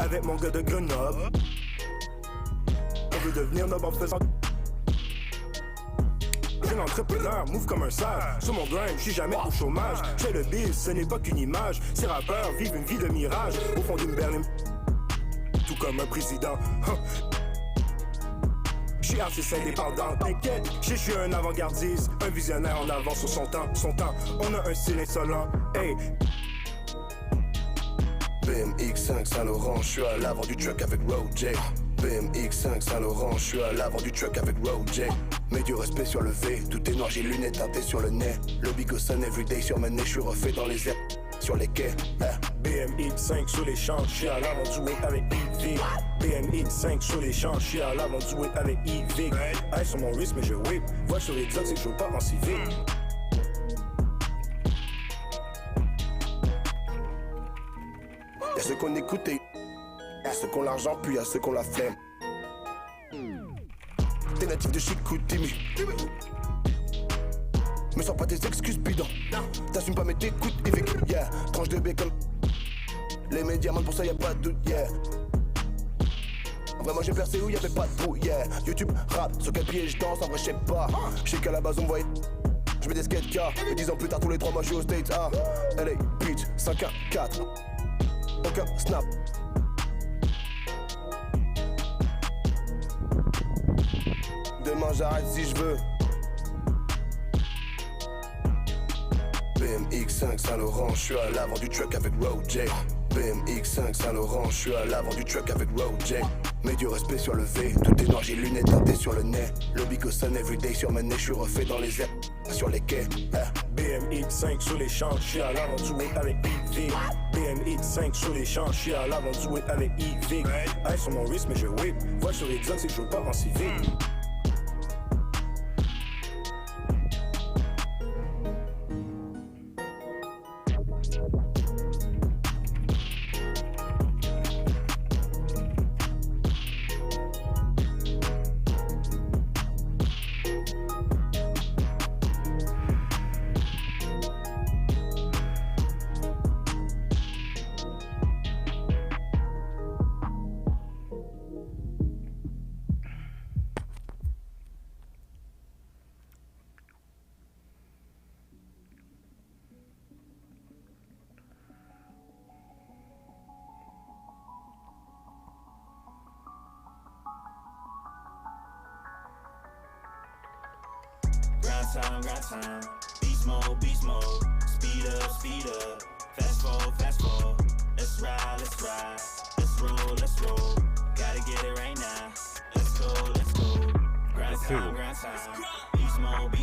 avec mon gars de Grenoble. On veut devenir noble en faisant. Jeune entrepreneur, move comme un sage. Sur mon grind, j'suis jamais au chômage. J'ai le biz, ce n'est pas qu'une image. Ces rappeurs vivent une vie de mirage. Au fond d'une berline, tout comme un président. J'suis artiste indépendant, t'inquiète, j'suis un avant-gardiste, un visionnaire en avance sur son temps, on a un style insolent, hey. BMX5 Saint-Laurent, j'suis à l'avant du truck avec Road J. BMX5 Saint-Laurent, j'suis à l'avant du truck avec Road J. Mets du respect sur le V, tout est noir, j'ai lunettes teintées sur le nez. Le big au sun everyday sur ma nez, j'suis refait dans les airs, sur les quais. BMX5 sur les champs, j'suis à l'avant du whip avec EV. BMX5 sur les champs, j'suis à l'avant du whip avec EV. Hey, sur mon wrist, mais je whip. Vois sur les drugs, c'est que je veux pas en civil. Y'a ceux qu'on écoute et y'a ceux qu'on l'argent, puis y'a ceux qu'on la flemme. T'es natif de Chicoutimi. Me sors pas tes excuses bidons. T'assumes pas mais t'écoutes Evic. Yeah, tranche de bacon. Les médias mentent pour ça, y'a pas de doute. Yeah. En vrai moi j'ai percé où y'avait pas de trou. Yeah. YouTube, rap, sur quel pied je danse. En vrai j'sais pas. J'sais qu'à la base on me voyait. J'mets des skate cars. Et 10 ans plus tard tous les 3 mois j'suis aux States. Ah, LA, Beach, 5-1-4. Aucun snap. Demain j'arrête si je veux. BMX5 Saint-Laurent, j'suis à l'avant du truck avec Road J. BMX5 Saint-Laurent, j'suis à l'avant du truck avec Road J. Mets du respect sur le V, tout est noir, j'ai lunettes teintées sur le nez. Le big au sun everyday sur ma nez, j'suis refait dans les airs, sur les quais. BMX5 sur les champs, j'suis à l'avant du whip avec EV. BMX5 sur les champs, j'suis à l'avant du whip avec EV. Hey, sur mon wrist, mais je whip. Vois sur les drugs, c'est que je veux pas en civil. Grind time, beast mode, speed up, fast forward, let's ride, let's roll, gotta get it right now, let's go, grind time, beast mode,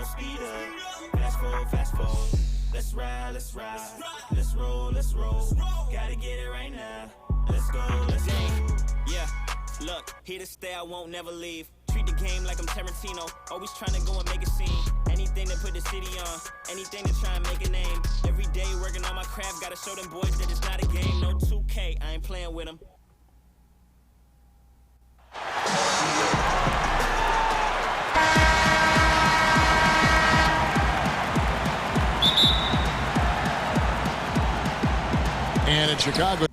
speed up, fast forward, let's ride, let's roll, gotta get it right now, let's go, yeah, look, here to stay, I won't never leave. Treat the game like I'm Tarantino, always trying to go and make a scene. Anything to put the city on, anything to try and make a name. Every day working on my craft, gotta show them boys that it's not a game. No 2K, I ain't playing with them. And in Chicago.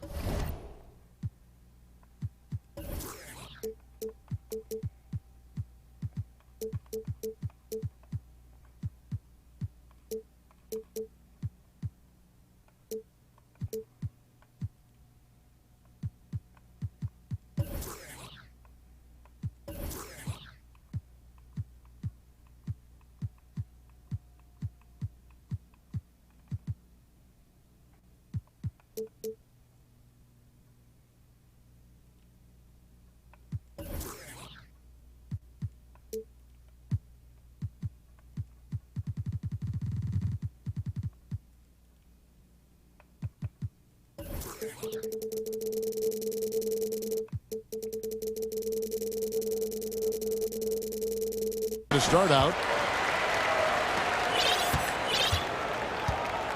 To start out.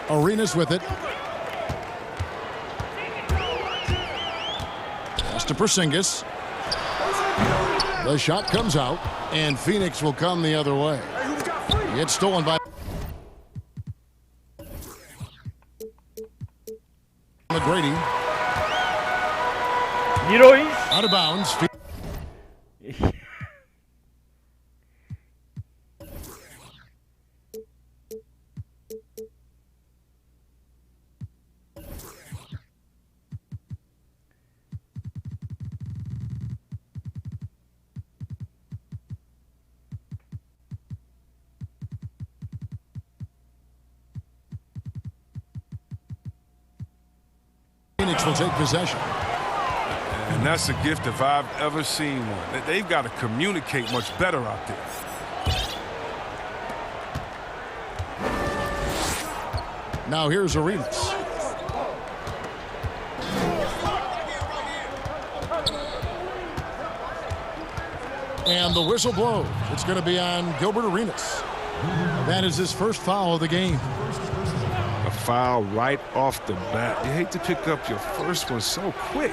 Arenas with it. Pass to Porzingis. The shot comes out, and Phoenix will come the other way. It's stolen by McGrady. Heroes. Out of bounds. Phoenix will take possession. And that's a gift if I've ever seen one. They've got to communicate much better out there. Now here's Arenas. And the whistle blows. It's going to be on Gilbert Arenas. That is his first foul of the game. A foul right off the bat. You hate to pick up your first one so quick.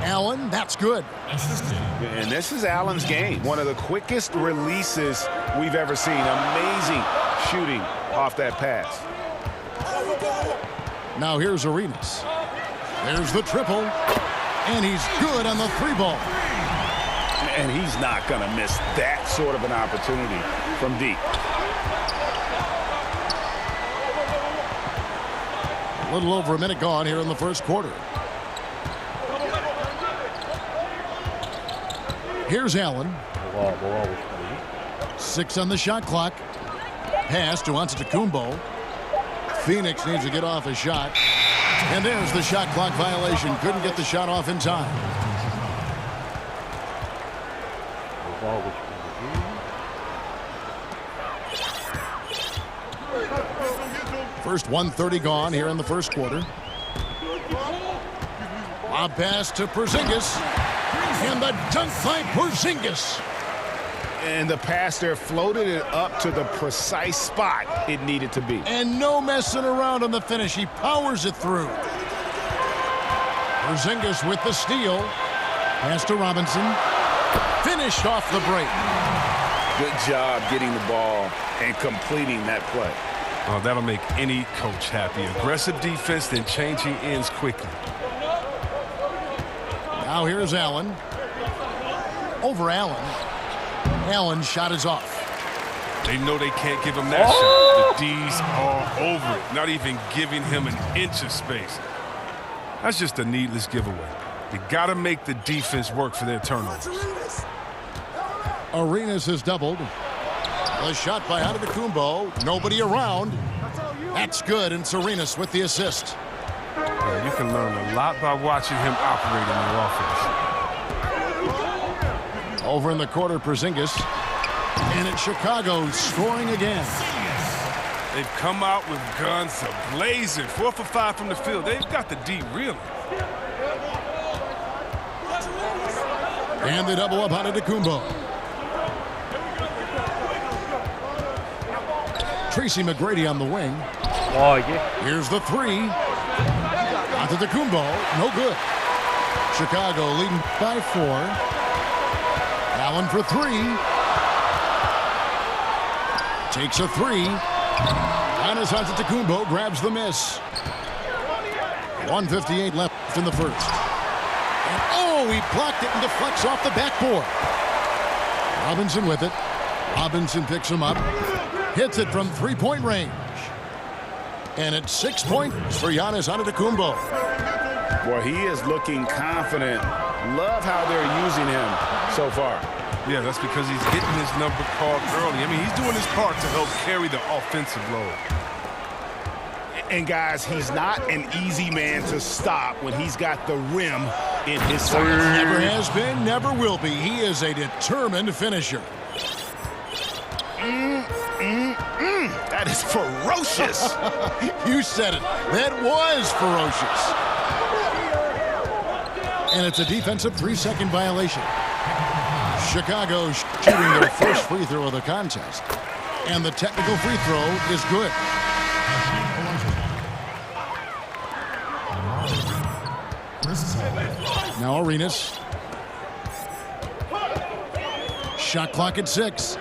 Allen, that's good. And this is Allen's game. One of the quickest releases we've ever seen. Amazing shooting off that pass. Now here's Arenas. There's the triple. And he's good on the three ball. And he's not going to miss that sort of an opportunity from deep. A little over a minute gone here in the first quarter. Here's Allen. 6 on the shot clock. Pass to Antetokounmpo. Phoenix needs to get off a shot. And there's the shot clock violation. Couldn't get the shot off in time. First 1:30 gone here in the first quarter. Lob pass to Porzingis. And the dunk by Porzingis. And the pass there floated it up to the precise spot it needed to be. And no messing around on the finish. He powers it through. Porzingis with the steal. Pass to Robinson. Finished off the break. Good job getting the ball and completing that play. Oh, that'll make any coach happy. Aggressive defense, then changing ends quickly. Now here's Allen. Over Allen. Allen's shot is off. They know they can't give him that shot. The D's are over it, not even giving him an inch of space. That's just a needless giveaway. You got to make the defense work for their turnovers. Arenas has doubled. The shot by Antetokounmpo. Nobody around. That's good, and Arenas with the assist. Yeah, you can learn a lot by watching him operate in the offense. Over in the quarter, Porzingis. And it's Chicago scoring again. They've come out with guns blazing. 4 for 5 from the field. They've got the D reeling. And they double up Antetokounmpo. Tracy McGrady on the wing. Oh, yeah. Here's the three. Antetokounmpo, no good. Chicago leading by 4. Allen for 3. Takes a 3. Giannis Antetokounmpo grabs the miss. 1:58 left in the first. And oh, he blocked it and deflects off the backboard. Robinson with it. Robinson picks him up. Hits it from three-point range. And it's 6 points for Giannis Antetokounmpo. Boy, he is looking confident. Love how they're using him so far. Yeah, that's because he's getting his number called early. I mean, he's doing his part to help carry the offensive load. And, guys, he's not an easy man to stop when he's got the rim in his sights. Never has been, never will be. He is a determined finisher. That is ferocious. You said it. That was ferocious. And it's a defensive 3-second violation. Chicago shooting their first free throw of the contest. And the technical free throw is good. Now Arenas. Shot clock at 6.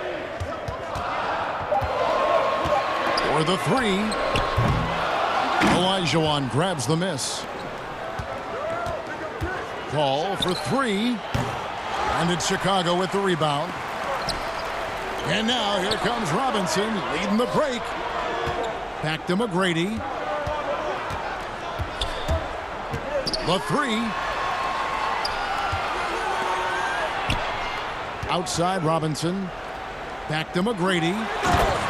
For the 3. Olajuwon grabs the miss. Paul for three. And it's Chicago with the rebound. And now here comes Robinson leading the break. Back to McGrady. The three. Outside Robinson. Back to McGrady.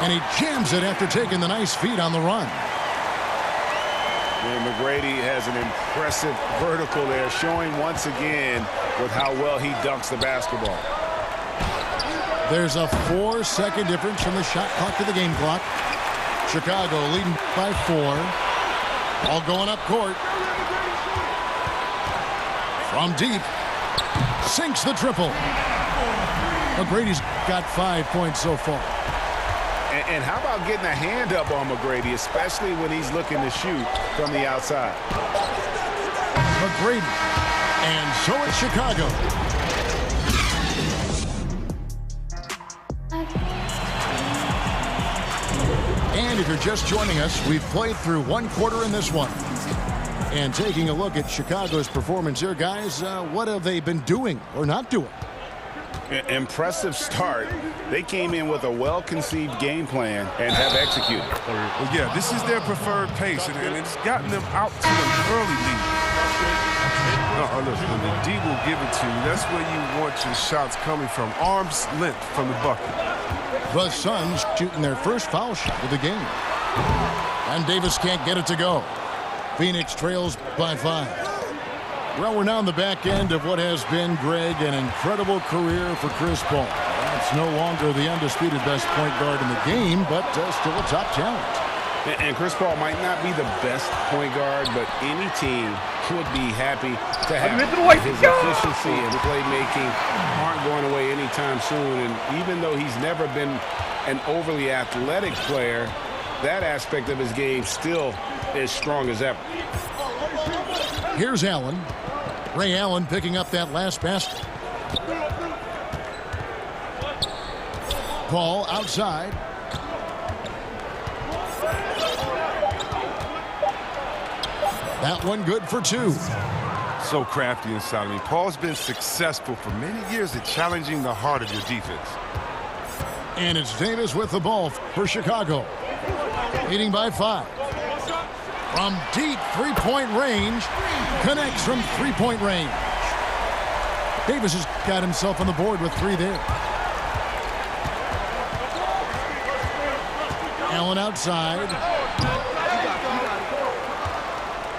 And he jams it after taking the nice feed on the run. And McGrady has an impressive vertical there, showing once again with how well he dunks the basketball. There's a 4-second difference from the shot clock to the game clock. Chicago leading by 4. Ball going up court. From deep. Sinks the triple. McGrady's got 5 points so far. And how about getting a hand up on McGrady, especially when he's looking to shoot from the outside? McGrady. And so it's Chicago. And if you're just joining us, we've played through one quarter in this one. And taking a look at Chicago's performance here, guys, what have they been doing or not doing? Impressive start. They came in with a well-conceived game plan and have executed. Well, yeah, this is their preferred pace, and it's gotten them out to an early lead. Look, when the D will give it to you, that's where you want your shots coming from. Arm's length from the bucket. The Suns shooting their first foul shot of the game. And Davis can't get it to go. Phoenix trails by 5. Well, we're now on the back end of what has been, Greg, an incredible career for Chris Paul. It's no longer the undisputed best point guard in the game, but still a top talent. And Chris Paul might not be the best point guard, but any team would be happy to have his efficiency and playmaking aren't going away anytime soon. And even though he's never been an overly athletic player, that aspect of his game still is strong as ever. Here's Allen. Ray Allen picking up that last basket. Paul outside. That one good for 2. So crafty inside of me. Paul's been successful for many years at challenging the heart of your defense. And it's Davis with the ball for Chicago. Leading by 5. From deep three-point range. Connects from three-point range. Davis has got himself on the board with 3 there. Allen outside.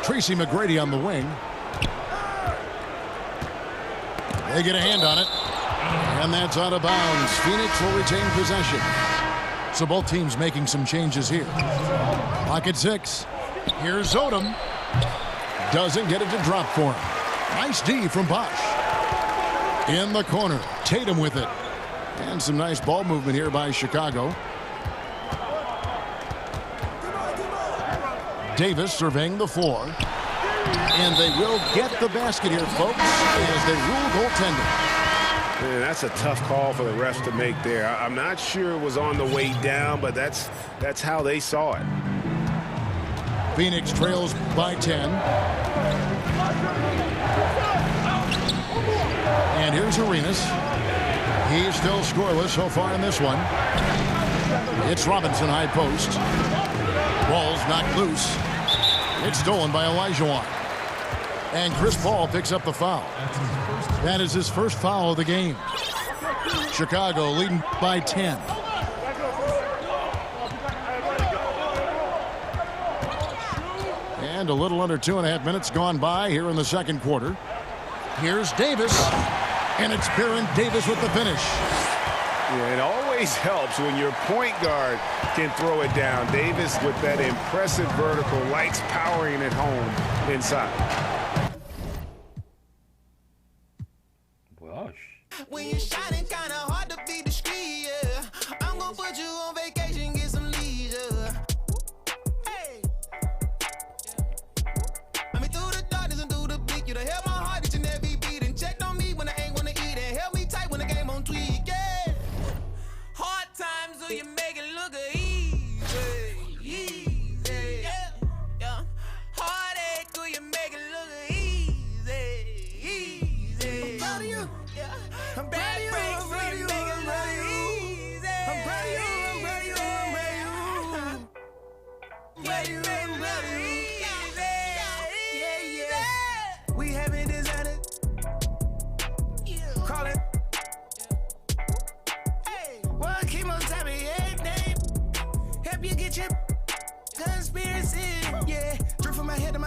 Tracy McGrady on the wing. They get a hand on it. And that's out of bounds. Phoenix will retain possession. So both teams making some changes here. Pocket 6. Here's Odom. Doesn't get it to drop for him. Nice D from Bosch. In the corner. Tatum with it. And some nice ball movement here by Chicago. Davis surveying the floor. And they will get the basket here, folks, as they rule goaltending. Man, that's a tough call for the refs to make there. I'm not sure it was on the way down, but that's how they saw it. Phoenix trails by 10. And here's Arenas. He's still scoreless so far in this one. It's Robinson high post. Ball's knocked loose. It's stolen by Olajuwon. And Chris Paul picks up the foul. That is his first foul of the game. Chicago leading by 10. And a little under 2.5 minutes gone by here in the second quarter. Here's Davis. And it's Baron Davis with the finish. Yeah, it always helps when your point guard can throw it down. Davis with that impressive vertical, likes powering it home inside. When you're shining, kinda hard to be discreet, yeah. I'm gonna put you on vacation, get some leisure. Hey. I mean, through the darkness and through the bleak, you done held my heart each and every beat and checked on me when I ain't wanna eat and held me tight when the game on tweak, yeah. Hard times, so you make it look easy, easy, yeah, yeah. Heartache, do you make it look easy, easy.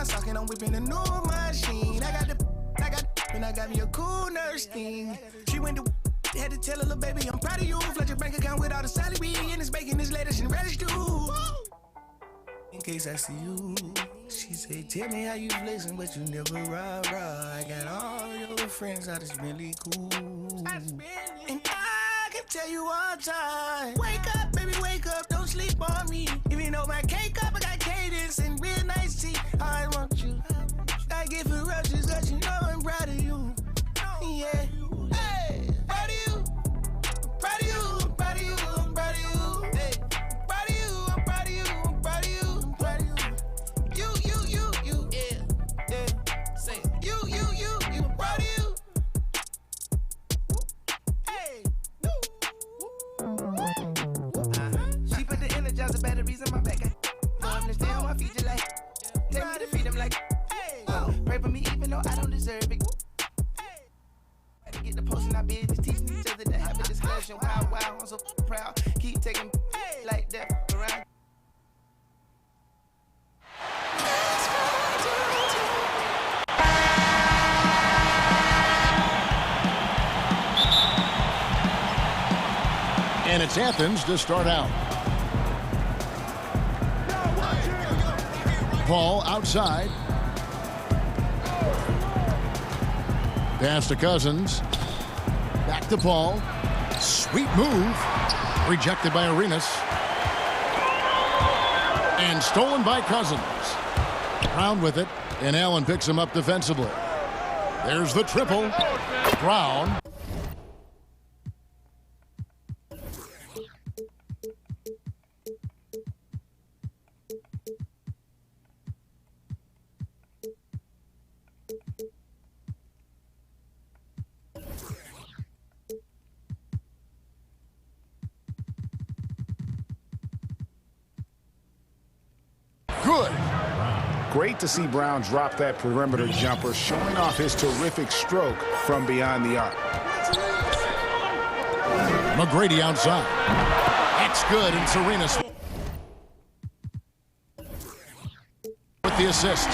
my socket, I'm whipping a new machine. I got me a cool nurse thing. She went to had to tell her little baby, I'm proud of you. Flood your bank account with all the salary and it's making this lettuce and radish too. In case I see you, she said, tell me how you flexing, but you never rah. I got all your friends, how this really cool. And I can tell you all time. Wake up, baby, wake up, don't sleep on me. Even though my cake up, I got cadence and real nice tea. I want you. I get for rushes, cause you know I'm proud of you. Yeah. Hey, proud of you. Proud of you, I'm proud of you, I'm proud of you. Hey, proud of you, I'm proud of you, I'm proud of you, I'm proud of you. You, yeah. Say it. You, I'm proud of you. Hey, She put the Energizer batteries in my back. I'm to stay on my feet just like. Tell me to feed them like. Pray for me even though I don't deserve it. Get the post in our business, teaching each other to have a discussion. Wow, I'm so proud. Keep taking like that around. And it's Athens to start out. Paul outside. Pass to Cousins. Back to Paul. Sweet move. Rejected by Arenas. And stolen by Cousins. Brown with it. And Allen picks him up defensively. There's the triple. Brown. Good. Great to see Brown drop that perimeter jumper, showing off his terrific stroke from beyond the arc. McGrady outside. That's good, and Serenas with the assist.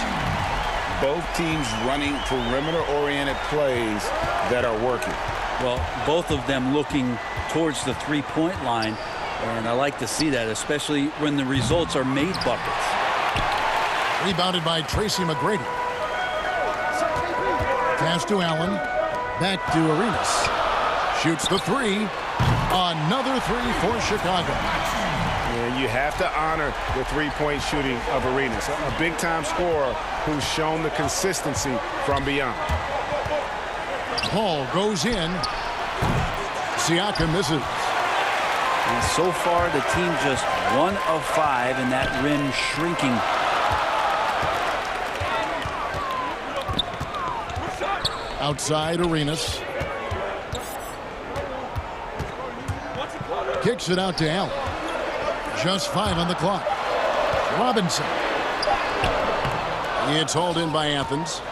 Both teams running perimeter-oriented plays that are working. Well, both of them looking towards the three-point line, and I like to see that, especially when the results are made buckets. Rebounded by Tracy McGrady. Pass to Allen. Back to Arenas. Shoots the three. Another three for Chicago. And you have to honor the three-point shooting of Arenas, a big-time scorer who's shown the consistency from beyond. Paul goes in. Siakam misses. And so far, the team just 1 of 5, and that rim shrinking. Outside Arenas. Kicks it out to Allen. Just 5 on the clock. Robinson. It's hauled in by Athens.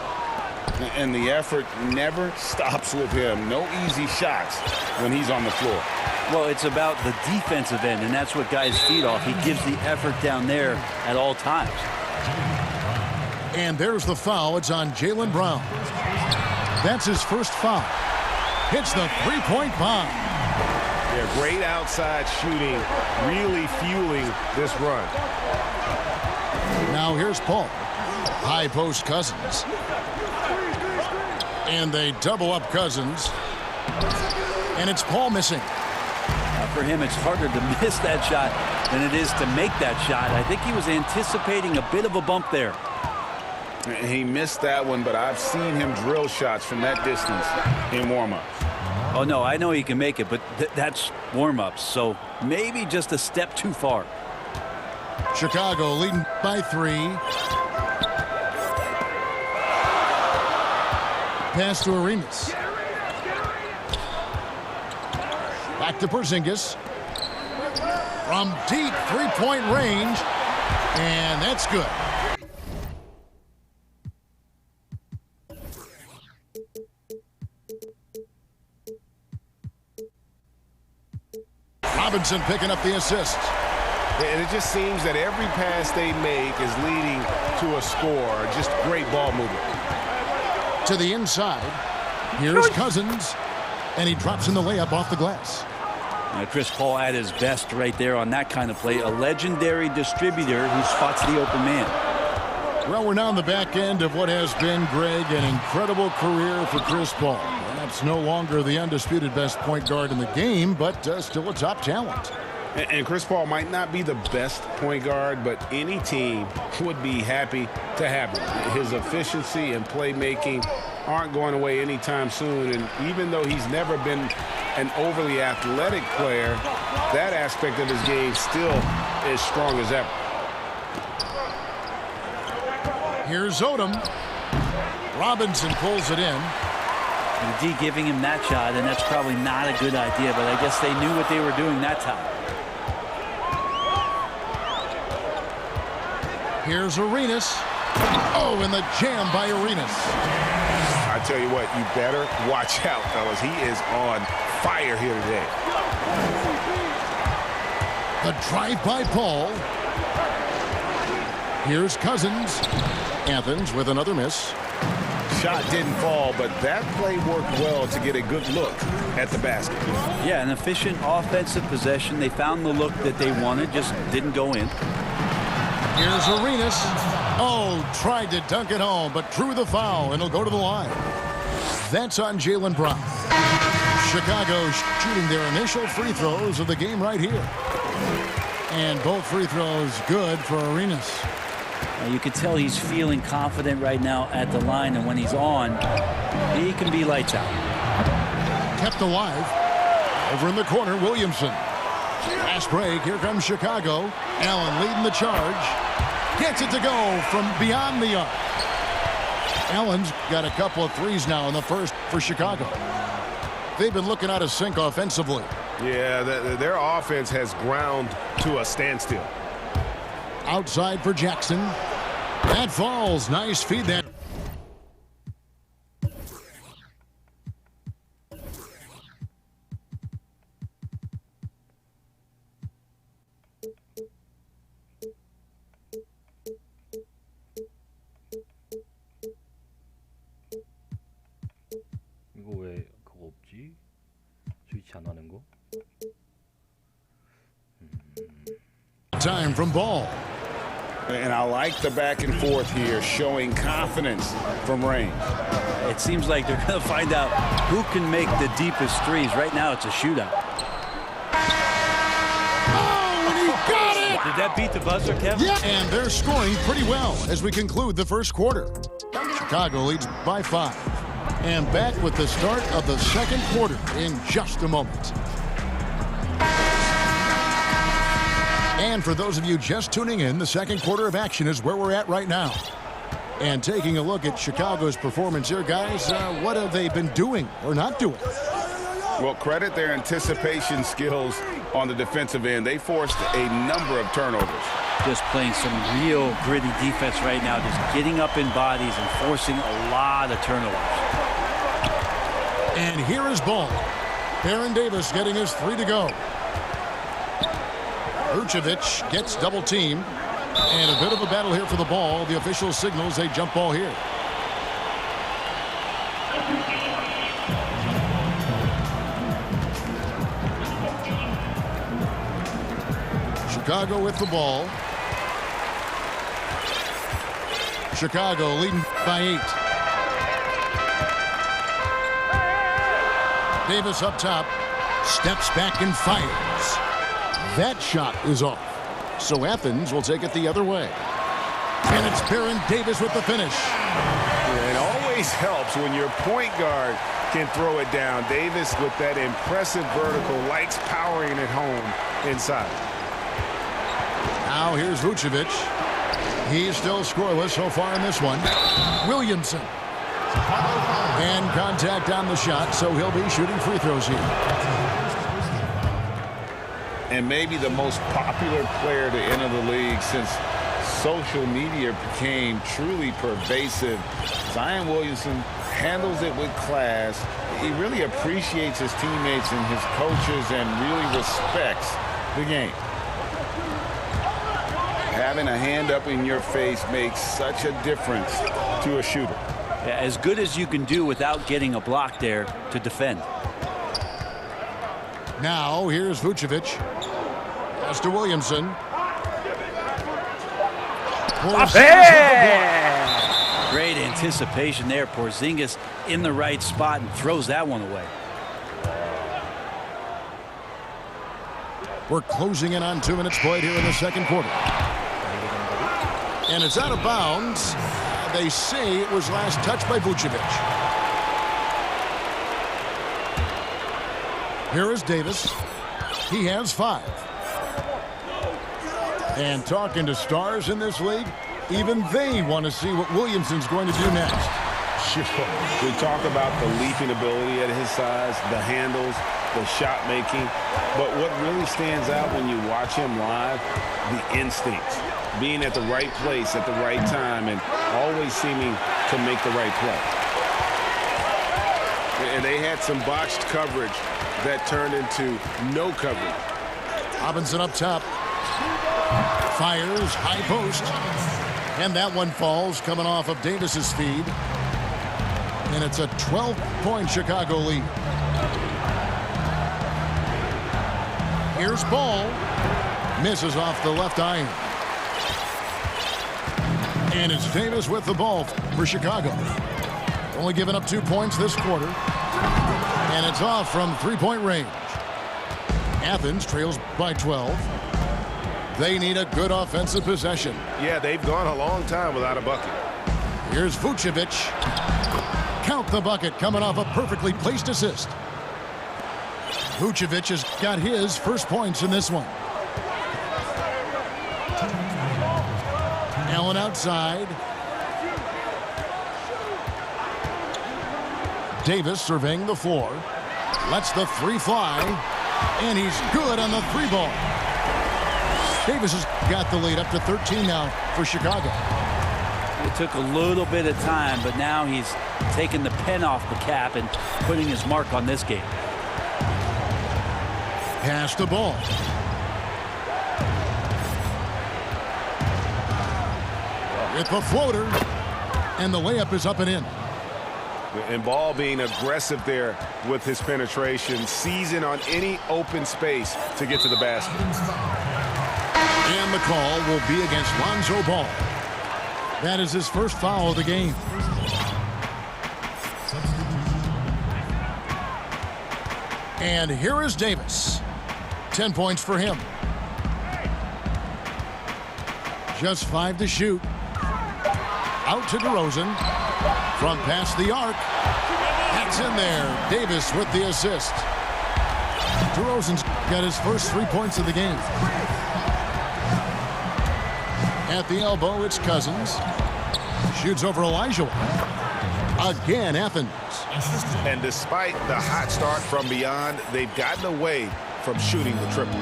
And the effort never stops with him. No easy shots when he's on the floor. Well, it's about the defensive end, and that's what guys feed off. He gives the effort down there at all times. And there's the foul. It's on Jaylen Brown. That's his first foul. Hits the three-point bomb. Yeah, great outside shooting, really fueling this run. Now here's Paul. High post Cousins. And they double up Cousins. And it's Paul missing. For him, it's harder to miss that shot than it is to make that shot. I think he was anticipating a bit of a bump there. He missed that one, but I've seen him drill shots from that distance in warm-ups. Oh, no, I know he can make it, but that's warm-ups, so maybe just a step too far. Chicago leading by 3. Pass to Arenas. Back to Porzingis. From deep three-point range. And that's good. Robinson picking up the assist. And it just seems that every pass they make is leading to a score. Just great ball movement. To the inside. Here's Cousins. And he drops in the layup off the glass. Chris Paul at his best right there on that kind of play. A legendary distributor who spots the open man. Well, we're now on the back end of what has been, Greg, an incredible career for Chris Paul. Perhaps no longer the undisputed best point guard in the game, but still a top talent. And Chris Paul might not be the best point guard, but any team would be happy to have him. His efficiency and playmaking aren't going away anytime soon. And even though he's never been an overly athletic player, that aspect of his game still is strong as ever. Here's Odom. Robinson pulls it in. And D giving him that shot, and that's probably not a good idea, but I guess they knew what they were doing that time. Here's Arenas. Oh, and the jam by Arenas. I tell you what, you better watch out, fellas. He is on fire here today. The drive by Paul. Here's Cousins. Athens with another miss. Shot didn't fall, but that play worked well to get a good look at the basket. Yeah, an efficient offensive possession. They found the look that they wanted, just didn't go in. Here's Arenas. Oh, tried to dunk it home, but drew the foul, and he'll go to the line. That's on Jaylen Brown. Chicago shooting their initial free throws of the game right here. And both free throws good for Arenas. You can tell he's feeling confident right now at the line, and when he's on, he can be lights out. Kept alive. Over in the corner, Williamson. Fast break. Here comes Chicago. Allen leading the charge. Gets it to go from beyond the arc. Allen's got a couple of threes now in the first for Chicago. They've been looking out of sync offensively. Yeah, their offense has ground to a standstill. Outside for Jackson. That falls. Nice feed that. 이거 왜 그거 없지? 스위치 안 하는 거? Time from Ball. And I like the back and forth here, showing confidence from range. It seems like they're going to find out who can make the deepest threes. Right now, it's a shootout. Oh, and he got it! Did that beat the buzzer, Kevin? Yeah, and they're scoring pretty well as we conclude the first quarter. Chicago leads by 5. And back with the start of the second quarter in just a moment. And for those of you just tuning in, the second quarter of action is where we're at right now. And taking a look at Chicago's performance here, guys, what have they been doing or not doing? Well, credit their anticipation skills on the defensive end. They forced a number of turnovers. Just playing some real gritty defense right now, just getting up in bodies and forcing a lot of turnovers. And here is Ball. Baron Davis getting his 3 to go. Vucevic gets double teamed. And a bit of a battle here for the ball. The official signals a jump ball here. Chicago with the ball. Chicago leading by 8. Davis up top. Steps back and fires. That shot is off. So Athens will take it the other way. And it's Baron Davis with the finish. It always helps when your point guard can throw it down. Davis with that impressive vertical, likes powering it home inside. Now here's Vucevic. He's still scoreless so far in this one. Williamson. And contact on the shot, so he'll be shooting free throws here. And maybe the most popular player to enter the league since social media became truly pervasive. Zion Williamson handles it with class. He really appreciates his teammates and his coaches and really respects the game. having a hand up in your face makes such a difference to a shooter. Yeah, as good as you can do without getting a block there to defend. Now here's Vucevic. Pass to Williamson. Great anticipation there. Porzingis in the right spot and throws that one away. We're closing in on 2 minutes played here in the second quarter. And it's out of bounds. They say it was last touched by Vucevic. Here is Davis. He has 5. And talking to stars in this league, even they want to see what Williamson's going to do next. Sure. We talk about the leaping ability at his size, the handles, the shot making. But what really stands out when you watch him live, the instincts. Being at the right place at the right time and always seeming to make the right play. And they had some botched coverage that turned into no coverage. Robinson up top. Fires, high post. And that one falls, coming off of Davis's feed. And it's a 12-point Chicago lead. Here's Ball. Misses off the left iron. And it's Davis with the ball for Chicago. Only giving up 2 points this quarter. And it's off from three-point range. Athens trails by 12. They need a good offensive possession. Yeah, they've gone a long time without a bucket. Here's Vucevic. Count the bucket coming off a perfectly placed assist. Vucevic has got his first points in this one. Allen outside. Davis surveying the floor. Lets the 3 fly. And he's good on the 3 ball. Davis has got the lead up to 13 now for Chicago. It took a little bit of time, but now he's taking the pen off the cap and putting his mark on this game. Pass the ball. With the floater. And the layup is up and in. And Ball being aggressive there with his penetration, seizing on any open space to get to the basket. And the call will be against Lonzo Ball. That is his first foul of the game. And here is Davis. 10 points for him. Just 5 to shoot. Out to DeRozan. From past the arc. That's in there. Davis with the assist. DeRozan's got his first 3 points of the game. At the elbow, it's Cousins. Shoots over Elijah. Again, Athens. And despite the hot start from beyond, they've gotten away from shooting the triple.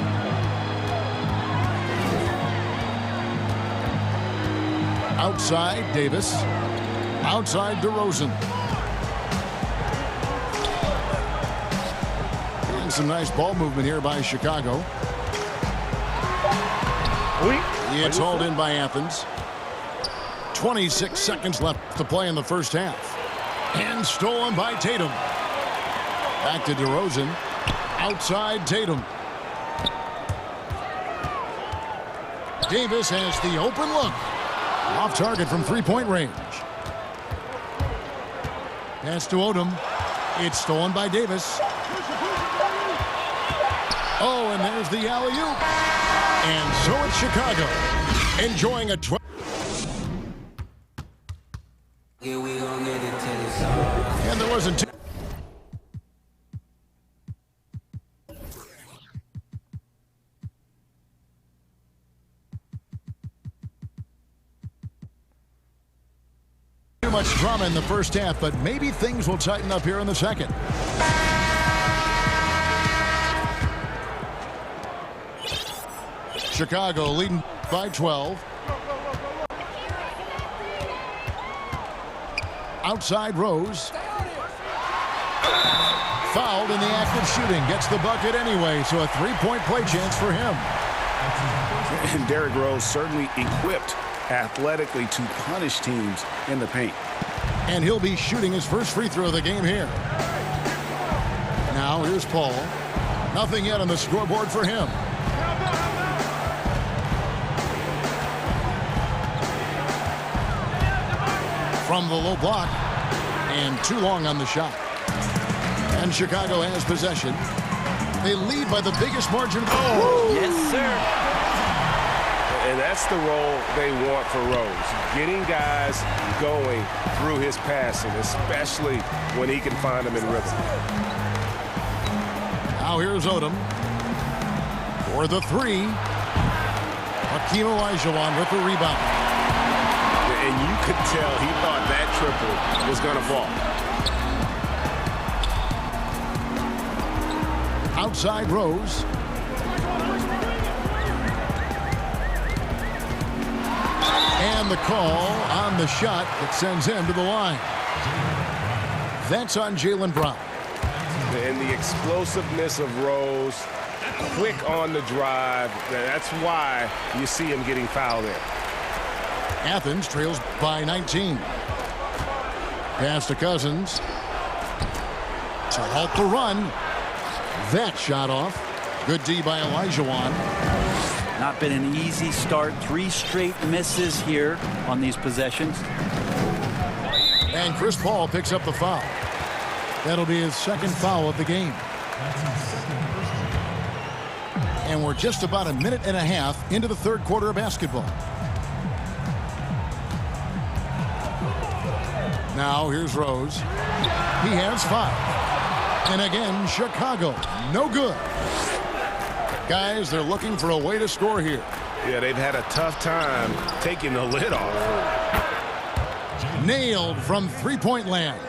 Outside, Davis. Outside, DeRozan. And some nice ball movement here by Chicago. It's hauled in by Athens. 26 seconds left to play in the first half. And stolen by Tatum. Back to DeRozan. Outside Tatum. Davis has the open look. Off target from three-point range. Pass to Odom. It's stolen by Davis. Oh, and there's the alley-oop. And so it's Chicago. Enjoying a 12. And there wasn't too. Too much drama in the first half, but maybe things will tighten up here in the second. Chicago leading by 12. Outside Rose. Fouled in the act of shooting. Gets the bucket anyway, so a three-point play chance for him. And Derrick Rose certainly equipped athletically to punish teams in the paint. And he'll be shooting his first free throw of the game here. Now here's Paul. Nothing yet on the scoreboard for him. From the low block, and too long on the shot. And Chicago has possession. They lead by the biggest margin. Oh! Yes, sir. And that's the role they want for Rose. Getting guys going through his passing, especially when he can find them in rhythm. Now here's Odom. For the three. Hakeem Olajuwon with the rebound. And you could tell he thought that triple was going to fall. Outside Rose. And the call on the shot that sends him to the line. That's on Jaylen Brown. And the explosiveness of Rose, quick on the drive. That's why you see him getting fouled there. Athens trails by 19. Pass to Cousins. To halt the run. That shot off. Good D by Olajuwon. Not been an easy start. 3 straight misses here on these possessions. And Chris Paul picks up the foul. That'll be his second foul of the game. And we're just about a minute and a half into the third quarter of basketball. Now here's Rose. He has 5. And again, Chicago, no good. Guys, they're looking for a way to score here. Yeah, they've had a tough time taking the lid off. Nailed from three-point land.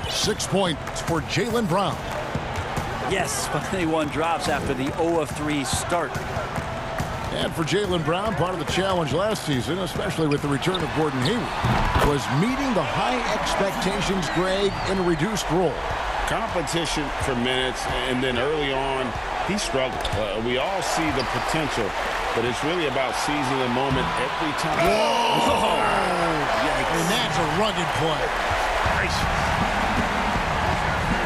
6 points for Jaylen Brown. Yes, finally one drops after the 0 of 3 start. And for Jaylen Brown, part of the challenge last season, especially with the return of Gordon Hayward, was meeting the high expectations, Greg, in a reduced role. Competition for minutes, and then early on, he struggled. We all see the potential, but it's really about seizing the moment every time. Whoa! And that's a rugged play. Nice.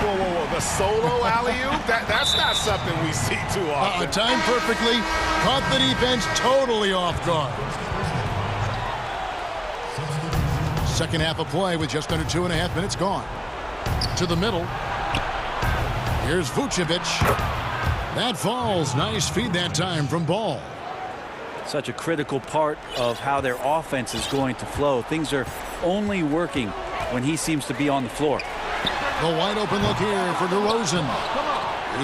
Whoa, whoa, whoa. The solo alley-oop? That's not something we see too often. Timed perfectly. Caught the defense totally off guard. Second half of play with just under 2.5 minutes gone. To the middle. Here's Vucevic. That falls. Nice feed that time from Ball. Such a critical part of how their offense is going to flow. Things are only working when he seems to be on the floor. The wide open look here for DeRozan.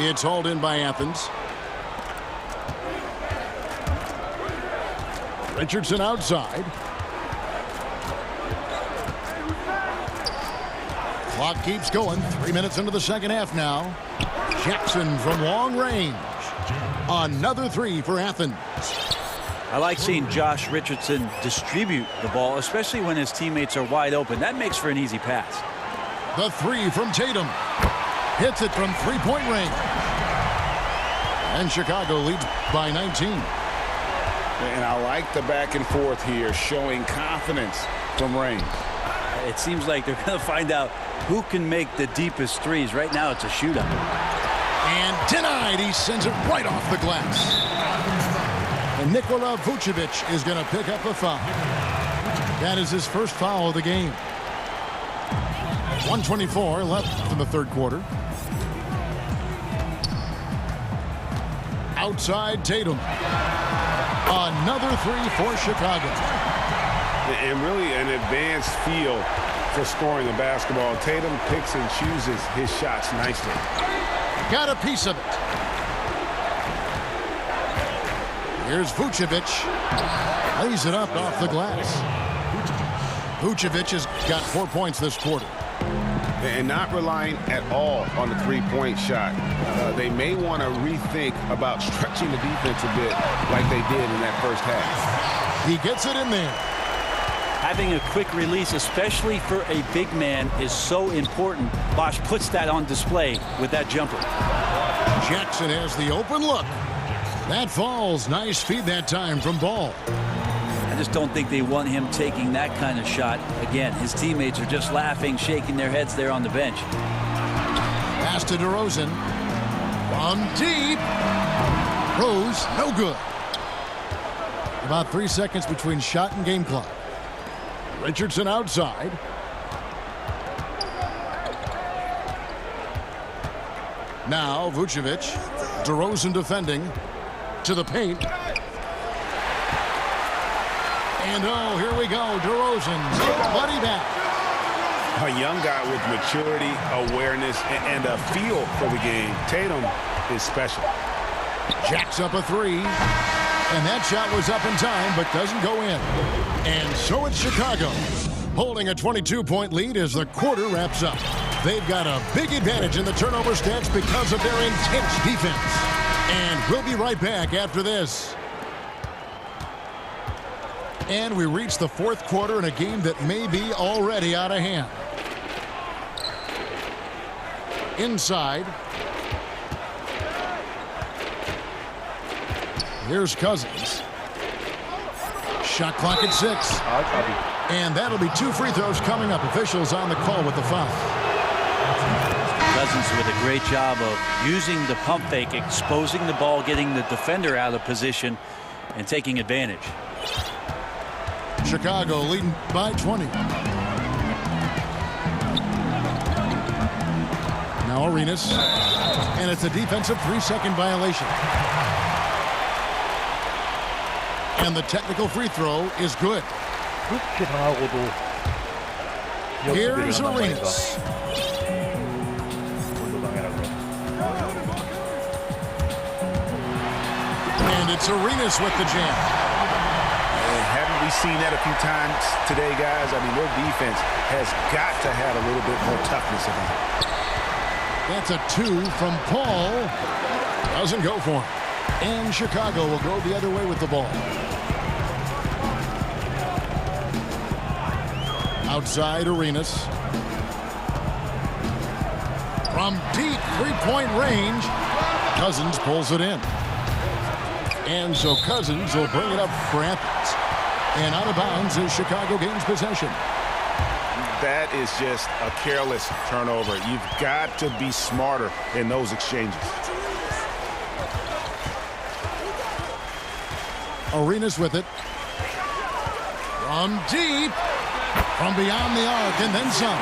It's hauled in by Athens. Richardson outside. Clock keeps going. 3 minutes into the second half now. Jackson from long range. Another 3 for Athens. I like seeing Josh Richardson distribute the ball, especially when his teammates are wide open. That makes for an easy pass. The 3 from Tatum. Hits it from three-point range. And Chicago leads by 19. And I like the back and forth here, showing confidence from range. It seems like they're going to find out who can make the deepest threes. Right now, it's a shootout. And denied. He sends it right off the glass. And Nikola Vucevic is going to pick up a foul. That is his first foul of the game. 1:24 left in the third quarter. Outside Tatum. Another 3 for Chicago. And really an advanced feel for scoring the basketball. Tatum picks and chooses his shots nicely. Got a piece of it. Here's Vucevic. Lays it up off the glass. Vucevic has got 4 points this quarter. And not relying at all on the three-point shot. They may want to rethink about stretching the defense a bit like they did in that first half. He gets it in there. Having a quick release, especially for a big man, is so important. Bosch puts that on display with that jumper. Jackson has the open look. That falls. Nice feed that time from Ball. I just don't think they want him taking that kind of shot. Again, his teammates are just laughing, shaking their heads there on the bench. Pass to DeRozan. From deep. Rose, no good. About 3 seconds between shot and game clock. Richardson outside. Now Vucevic. DeRozan defending. To the paint. And oh, here we go. DeRozan. Buddy back. A young guy with maturity, awareness, and a feel for the game. Tatum is special. Jacks up a three. And that shot was up in time, but doesn't go in. And so it's Chicago, holding a 22-point lead as the quarter wraps up. They've got a big advantage in the turnover stats because of their intense defense. And we'll be right back after this. And we reach the fourth quarter in a game that may be already out of hand. Inside. Here's Cousins. Shot clock at 6. And that'll be 2 free throws coming up. Officials on the call with the foul. Cousins with a great job of using the pump fake, exposing the ball, getting the defender out of position, and taking advantage. Chicago leading by 20. Now Arenas. And it's a defensive 3-second violation. And the technical free throw is good. Here's Arenas. And it's Arenas with the jam. Haven't we seen that a few times today, guys? I mean, their defense has got to have a little bit more toughness about it. That's a 2 from Paul. Doesn't go for him. And Chicago will go the other way with the ball. Outside Arenas. From deep 3-point range, Cousins pulls it in. And so Cousins will bring it up for Athens. And out of bounds as Chicago gains possession. That is just a careless turnover. You've got to be smarter in those exchanges. Arenas with it. From deep. From beyond the arc and then some.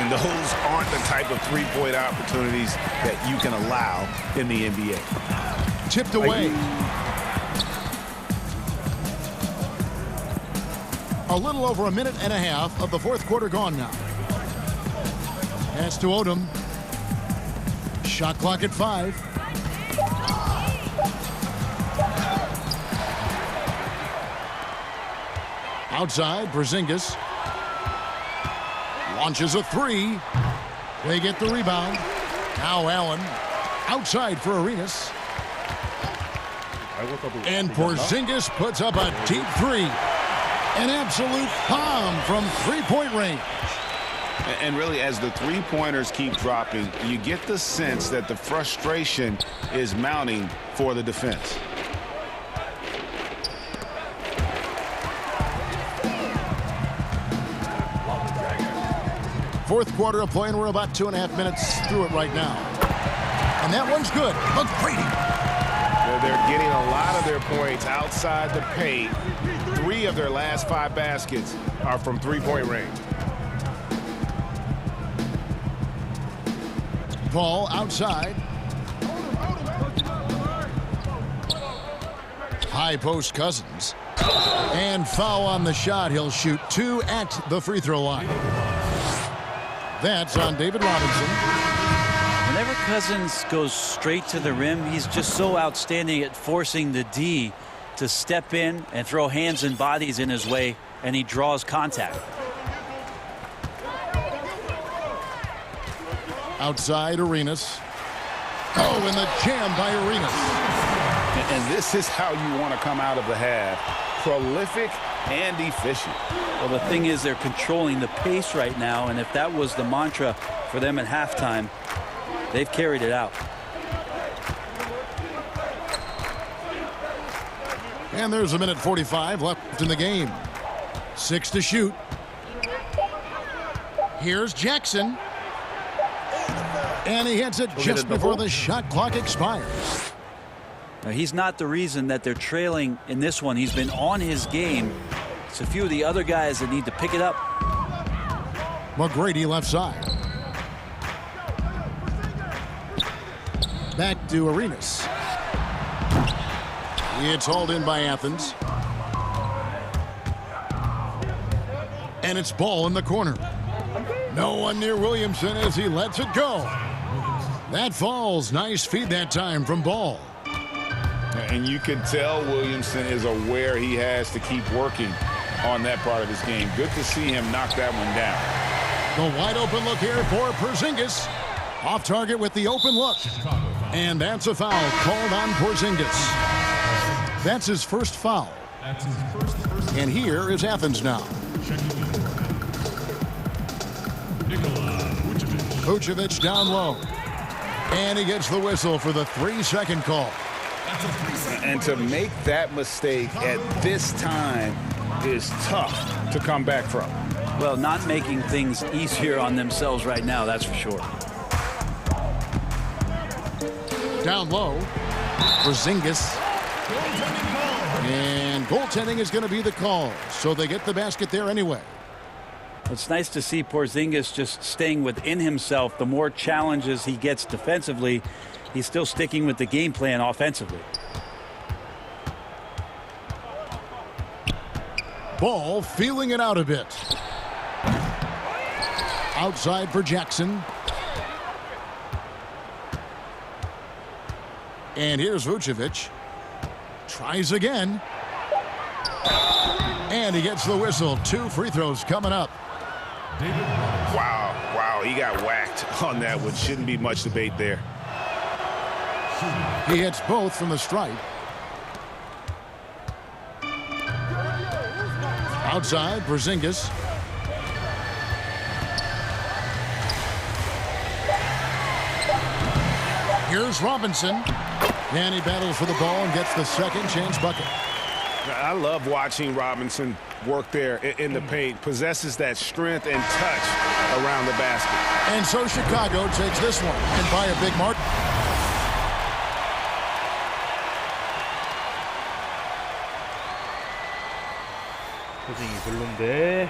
And those aren't the type of three-point opportunities that you can allow in the NBA. Tipped away. A little over a minute and a half of the fourth quarter gone now. Pass to Odom. Shot clock at 5. Outside, Porzingis. Launches a 3. They get the rebound. Now Allen. Outside for Arenas. And Porzingis puts up a deep 3. An absolute bomb from 3-point range. And really, as the three-pointers keep dropping, you get the sense that the frustration is mounting for the defense. Fourth quarter of play, and we're about 2.5 minutes through it right now. And that one's good. McGrady. They're getting a lot of their points outside the paint. 3 of their last 5 baskets are from three-point range. Paul outside. High post Cousins. And foul on the shot. He'll shoot 2 at the free throw line. That's on David Robinson. Whenever Cousins goes straight to the rim, he's just so outstanding at forcing the D to step in and throw hands and bodies in his way, and he draws contact. Outside Arenas. Oh, and the jam by Arenas. And this is how you want to come out of the half. Prolific and efficient. Well, the thing is, they're controlling the pace right now, and if that was the mantra for them at halftime, they've carried it out. And there's a minute 45 left in the game. 6 to shoot. Here's Jackson. And he hits it just before the shot clock expires. Now, he's not the reason that they're trailing in this one. He's been on his game. It's a few of the other guys that need to pick it up. McGrady left side. Back to Arenas. It's hauled in by Athens. And it's ball in the corner. No one near Williamson as he lets it go. That falls. Nice feed that time from Ball. And you can tell Williamson is aware he has to keep working on that part of his game. Good to see him knock that one down. The wide open look here for Porzingis. Off target with the open look. And that's a foul called on Porzingis. That's his first foul. And here is Athens now. Vucevic down low. And he gets the whistle for the 3-second call. And to make that mistake at this time is tough to come back from. Well, not making things easier on themselves right now, that's for sure. Down low. Porzingis. And goaltending is going to be the call. So they get the basket there anyway. It's nice to see Porzingis just staying within himself. The more challenges he gets defensively, he's still sticking with the game plan offensively. Ball feeling it out a bit. Outside for Jackson. And here's Vucevic. Tries again. And he gets the whistle. 2 free throws coming up. Wow, he got whacked on that one. Shouldn't be much debate there. He hits both from the stripe. Outside, Porzingis. Here's Robinson. And he battles for the ball and gets the second chance bucket. I love watching Robinson work there in the paint. Possesses that strength and touch around the basket. And so Chicago takes this one and by a big mark. 포징이 별론데